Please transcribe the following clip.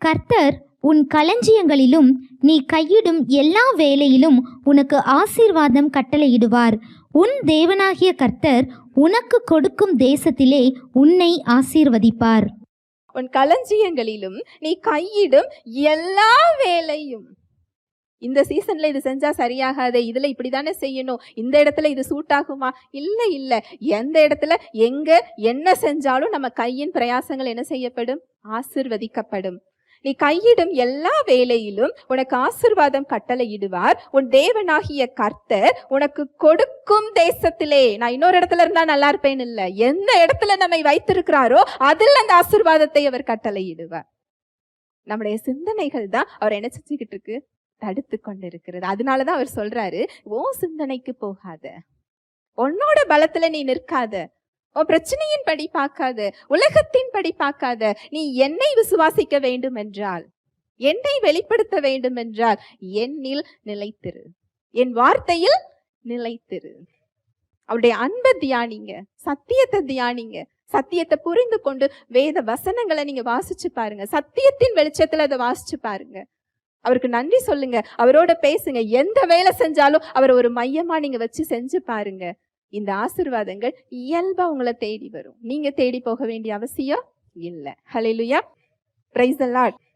கர்த்தர் உன் களஞ்சியங்களிலும் நீ கையிடும் எல்லா வேலையிலும் உனக்கு ஆசீர்வாதம் கட்டளையிடுவார். உன் தேவனாகிய கர்த்தர் உனக்கு கொடுக்கும் தேசத்திலே உன்னை ஆசீர்வதிப்பார். உன் களஞ்சியங்களிலும் நீ கையிடும் எல்லா வேலையும். இந்த சீசன்ல இது செஞ்சா சரியாகாதே, இதுல இப்படிதானே செய்யணும், இந்த இடத்துல இது சூட் ஆகுமா? இல்ல, எந்த இடத்துல எங்க என்ன செஞ்சாலும் நம்ம கையின் பிரயாசங்கள் என்ன செய்யப்படும்? ஆசீர்வதிக்கப்படும். நீ கையிடும் எல்லா வேலையிலும் உனக்கு ஆசீர்வாதம் கட்டளையிடுவார். உன் தேவனாகிய கர்த்தர் உனக்கு கொடுக்கும் தேசத்திலே. நான் இன்னொரு இடத்துல இருந்தா நல்லா இருப்பேன் இல்ல, எந்த இடத்துல நம்மை வைத்திருக்கிறாரோ அதில் அந்த ஆசீர்வாதத்தை அவர் கட்டளையிடுவார். நம்முடைய சிந்தனைகள் தான் அவர் என்ன செஞ்சுக்கிட்டு இருக்கு? தடுத்து கொண்டு இருக்கிறது. அதனாலதான் அவர் சொல்றாரு, ஓ சிந்தனைக்கு போகாத, உன்னோட பலத்துல நீ நிற்காத, உன் பிரச்சனையின் படி பார்க்காத, உலகத்தின் படி பார்க்காத. நீ என்னை விசுவாசிக்க வேண்டும் என்றால், என்னை வெளிப்படுத்த வேண்டும் என்றால் என்னில் நிலைத்திரு, என் வார்த்தையில் நிலைத்திரு. அவருடைய அன்பை தியானிங்க, சத்தியத்தை தியானிங்க. சத்தியத்தை புரிந்து கொண்டு வேத வசனங்களை நீங்க வாசிச்சு பாருங்க. சத்தியத்தின் வெளிச்சத்துல அதை வாசிச்சு பாருங்க. அவருக்கு நன்றி சொல்லுங்க, அவரோட பேசுங்க. எந்த வேலை செஞ்சாலும் அவர் ஒரு மையமா நீங்க வச்சு செஞ்சு பாருங்க. இந்த ஆசீர்வாதங்கள் இயல்பா உங்களை தேடி வரும். நீங்க தேடி போக வேண்டிய அவசியம் இல்லை. ஹல்லேலூயா, பிரைஸ் தி லார்ட்.